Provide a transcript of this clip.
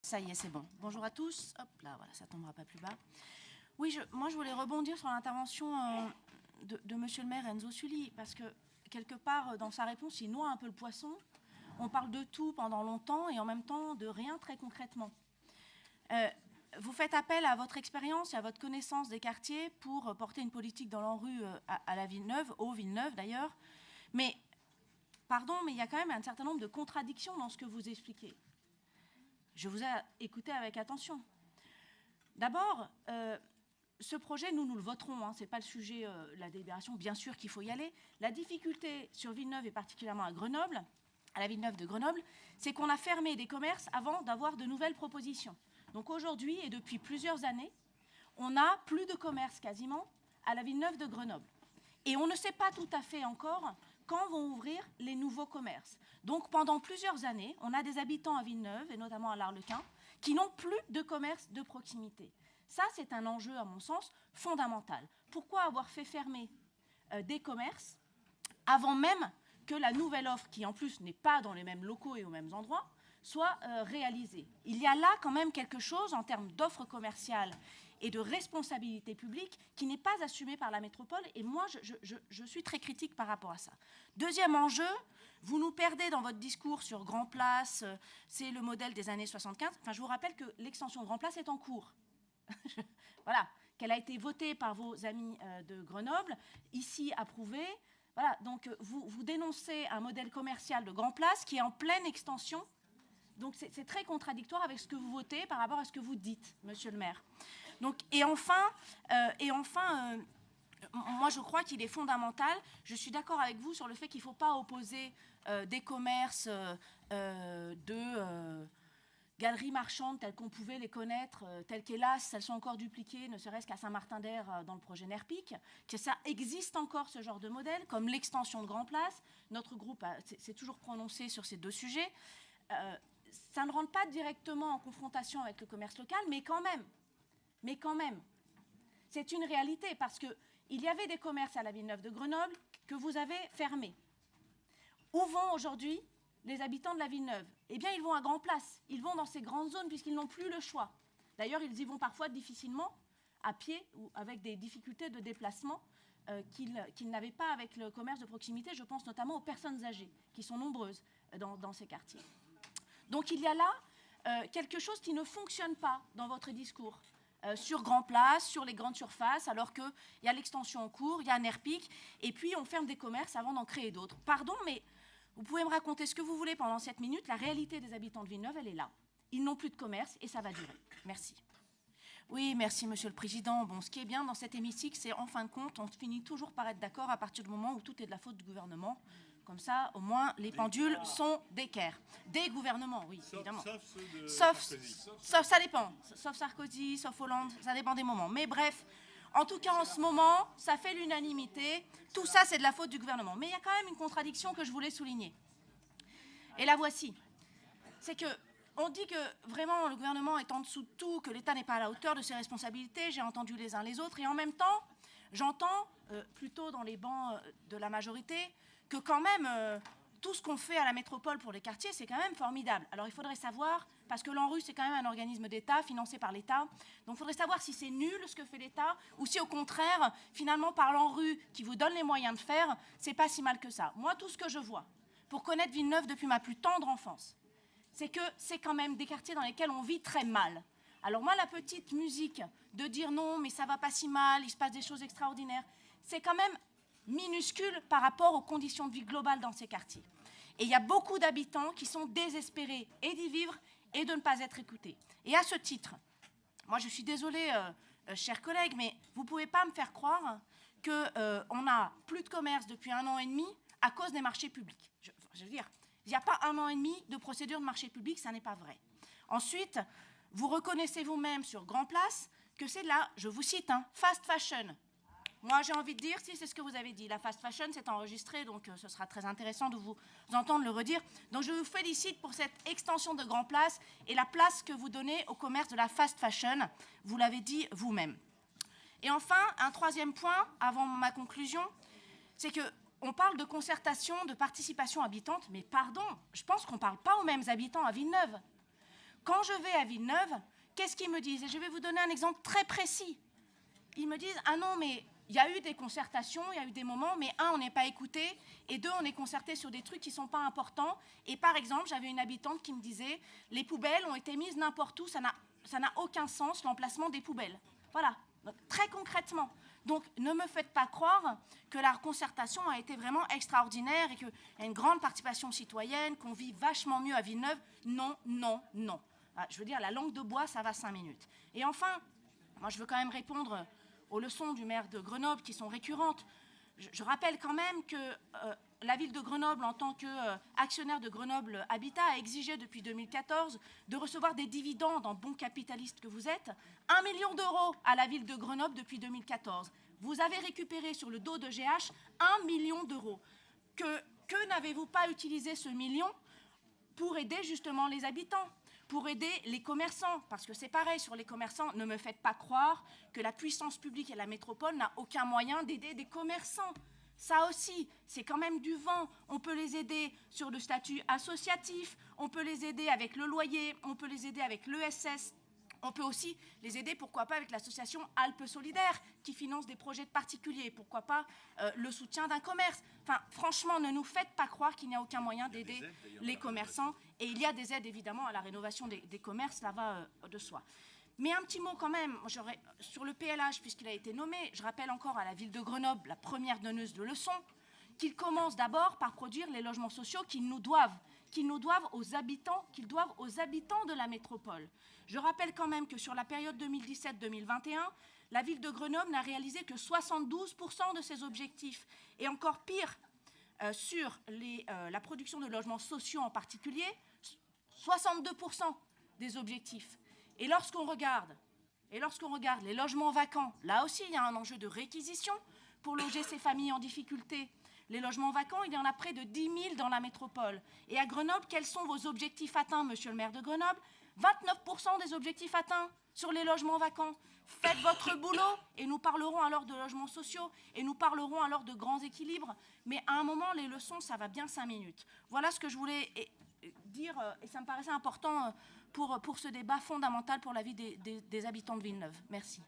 Ça y est, c'est bon. Bonjour à tous. Hop là, voilà, ça tombera pas plus bas. Oui, moi, je voulais rebondir sur l'intervention de Monsieur le maire Enzo Sully, parce que, quelque part, dans sa réponse, il noie un peu le poisson. On parle de tout pendant longtemps et en même temps de rien très concrètement. Vous faites appel à votre expérience et à votre connaissance des quartiers pour porter une politique dans l'ANRU à la Villeneuve, au Villeneuve d'ailleurs. Mais, pardon, mais il y a quand même un certain nombre de contradictions dans ce que vous expliquez. Je vous ai écouté avec attention. D'abord, ce projet, nous le voterons, hein, ce n'est pas le sujet de la délibération, bien sûr qu'il faut y aller. La difficulté sur Villeneuve et particulièrement à Grenoble, à la Villeneuve de Grenoble, c'est qu'on a fermé des commerces avant d'avoir de nouvelles propositions. Donc aujourd'hui, et depuis plusieurs années, on n'a plus de commerce quasiment à la Villeneuve de Grenoble. Et on ne sait pas tout à fait encore quand vont ouvrir les nouveaux commerces. Donc pendant plusieurs années, on a des habitants à Villeneuve, et notamment à l'Arlequin, qui n'ont plus de commerce de proximité. Ça, c'est un enjeu, à mon sens, fondamental. Pourquoi avoir fait fermer des commerces avant même que la nouvelle offre, qui en plus n'est pas dans les mêmes locaux et aux mêmes endroits, soit réalisée? Il y a là quand même quelque chose en termes d'offres commerciales et de responsabilité publique qui n'est pas assumée par la métropole. Et moi, je suis très critique par rapport à ça. Deuxième enjeu, vous nous perdez dans votre discours sur Grand Place, c'est le modèle des années 75. Enfin, je vous rappelle que l'extension de Grand Place est en cours. Voilà, qu'elle a été votée par vos amis de Grenoble, ici approuvée. Voilà, donc vous dénoncez un modèle commercial de Grand Place qui est en pleine extension. Donc c'est très contradictoire avec ce que vous votez par rapport à ce que vous dites, monsieur le maire. Donc, et enfin moi je crois qu'il est fondamental, je suis d'accord avec vous sur le fait qu'il ne faut pas opposer des commerces de galeries marchandes telles qu'on pouvait les connaître, telles qu'hélas, elles sont encore dupliquées, ne serait-ce qu'à Saint-Martin-d'Air dans le projet NERPIC, que ça existe encore ce genre de modèle, comme l'extension de Grand Place. Notre groupe s'est toujours prononcé sur ces deux sujets. Ça ne rentre pas directement en confrontation avec le commerce local, mais quand même, c'est une réalité, parce qu'il y avait des commerces à la Villeneuve de Grenoble que vous avez fermés. Où vont aujourd'hui les habitants de la Villeneuve? Eh bien, ils vont à Grand Place, ils vont dans ces grandes zones puisqu'ils n'ont plus le choix. D'ailleurs, ils y vont parfois difficilement, à pied ou avec des difficultés de déplacement qu'ils n'avaient pas avec le commerce de proximité. Je pense notamment aux personnes âgées, qui sont nombreuses dans ces quartiers. Donc il y a là quelque chose qui ne fonctionne pas dans votre discours sur Grand Place, sur les grandes surfaces, alors qu'il y a l'extension en cours, il y a un NERPIC, et puis on ferme des commerces avant d'en créer d'autres. Pardon, mais vous pouvez me raconter ce que vous voulez pendant 7 minutes, la réalité des habitants de Villeneuve, elle est là. Ils n'ont plus de commerce et ça va durer. Merci. Oui, merci, Monsieur le Président. Bon, ce qui est bien dans cet hémicycle, c'est en fin de compte, on finit toujours par être d'accord à partir du moment où tout est de la faute du gouvernement. Comme ça, au moins, les pendules sont d'équerre. Des gouvernements, oui, évidemment. Sauf ceux de Sarkozy. Sauf, ça dépend. Sauf Sarkozy, sauf Hollande, ça dépend des moments. Mais bref, en tout cas, en ce moment, ça fait l'unanimité. Tout ça, c'est de la faute du gouvernement. Mais il y a quand même une contradiction que je voulais souligner. Et la voici. C'est que on dit que vraiment le gouvernement est en dessous de tout, que l'État n'est pas à la hauteur de ses responsabilités. J'ai entendu les uns les autres. Et en même temps, j'entends, plutôt dans les bancs de la majorité, que quand même, tout ce qu'on fait à la métropole pour les quartiers, c'est quand même formidable. Alors il faudrait savoir, parce que l'ANRU, c'est quand même un organisme d'État, financé par l'État, donc il faudrait savoir si c'est nul ce que fait l'État, ou si au contraire, finalement, par l'ANRU, qui vous donne les moyens de faire, c'est pas si mal que ça. Moi, tout ce que je vois, pour connaître Villeneuve depuis ma plus tendre enfance, c'est que c'est quand même des quartiers dans lesquels on vit très mal. Alors moi, la petite musique de dire non, mais ça va pas si mal, il se passe des choses extraordinaires, c'est quand même minuscule par rapport aux conditions de vie globales dans ces quartiers. Et il y a beaucoup d'habitants qui sont désespérés et d'y vivre et de ne pas être écoutés. Et à ce titre, moi je suis désolée, chers collègues, mais vous ne pouvez pas me faire croire qu'on n'a plus de commerce depuis 1 an et demi à cause des marchés publics. Je veux dire, il n'y a pas 1 an et demi de procédure de marché public, ça n'est pas vrai. Ensuite, vous reconnaissez vous-même sur Grand Place que c'est là, je vous cite, fast fashion. Moi, j'ai envie de dire, si c'est ce que vous avez dit, la fast fashion, c'est enregistré, donc ce sera très intéressant de vous entendre le redire. Donc, je vous félicite pour cette extension de Grand Place et la place que vous donnez au commerce de la fast fashion. Vous l'avez dit vous-même. Et enfin, un troisième point, avant ma conclusion, c'est qu'on parle de concertation, de participation habitante, mais pardon, je pense qu'on ne parle pas aux mêmes habitants à Villeneuve. Quand je vais à Villeneuve, qu'est-ce qu'ils me disent? Et je vais vous donner un exemple très précis. Ils me disent, ah non, mais il y a eu des concertations, il y a eu des moments, mais un, on n'est pas écouté, et deux, on est concerté sur des trucs qui ne sont pas importants. Et par exemple, j'avais une habitante qui me disait, les poubelles ont été mises n'importe où, ça n'a aucun sens, l'emplacement des poubelles. Voilà, donc, très concrètement. Donc, ne me faites pas croire que la concertation a été vraiment extraordinaire et qu'il y a une grande participation citoyenne, qu'on vit vachement mieux à Villeneuve. Non, non, non. Je veux dire, la langue de bois, ça va 5 minutes. Et enfin, moi, je veux quand même répondre aux leçons du maire de Grenoble qui sont récurrentes. Je rappelle quand même que la ville de Grenoble, en tant qu'actionnaire de Grenoble Habitat, a exigé depuis 2014 de recevoir des dividendes en bon capitaliste que vous êtes, 1 million d'euros à la ville de Grenoble depuis 2014. Vous avez récupéré sur le dos de GH 1 million d'euros. Que n'avez-vous pas utilisé ce million pour aider justement les habitants, pour aider les commerçants? Parce que c'est pareil sur les commerçants, ne me faites pas croire que la puissance publique et la métropole n'a aucun moyen d'aider des commerçants. Ça aussi, c'est quand même du vent. On peut les aider sur le statut associatif, on peut les aider avec le loyer, on peut les aider avec l'ESS. On peut aussi les aider, pourquoi pas, avec l'association Alpes Solidaires, qui finance des projets de particuliers. Pourquoi pas le soutien d'un commerce. Enfin, franchement, ne nous faites pas croire qu'il n'y a aucun moyen d'aider les commerçants. Et il y a des aides, évidemment, à la rénovation des commerces, là va de soi. Mais un petit mot quand même, sur le PLH, puisqu'il a été nommé, je rappelle encore à la ville de Grenoble, la première donneuse de leçons, qu'ils commencent d'abord par produire les logements sociaux qu'ils doivent aux habitants de la métropole. Je rappelle quand même que sur la période 2017-2021, la ville de Grenoble n'a réalisé que 72% de ses objectifs. Et encore pire, sur la production de logements sociaux en particulier, 62% des objectifs. Et lorsqu'on regarde les logements vacants, là aussi il y a un enjeu de réquisition pour loger ces familles en difficulté. Les logements vacants, il y en a près de 10 000 dans la métropole. Et à Grenoble, quels sont vos objectifs atteints, monsieur le maire de Grenoble? 29% des objectifs atteints sur les logements vacants. Faites votre boulot et nous parlerons alors de logements sociaux et nous parlerons alors de grands équilibres. Mais à un moment, les leçons, ça va bien 5 minutes. Voilà ce que je voulais dire et ça me paraissait important pour ce débat fondamental pour la vie des habitants de Villeneuve. Merci.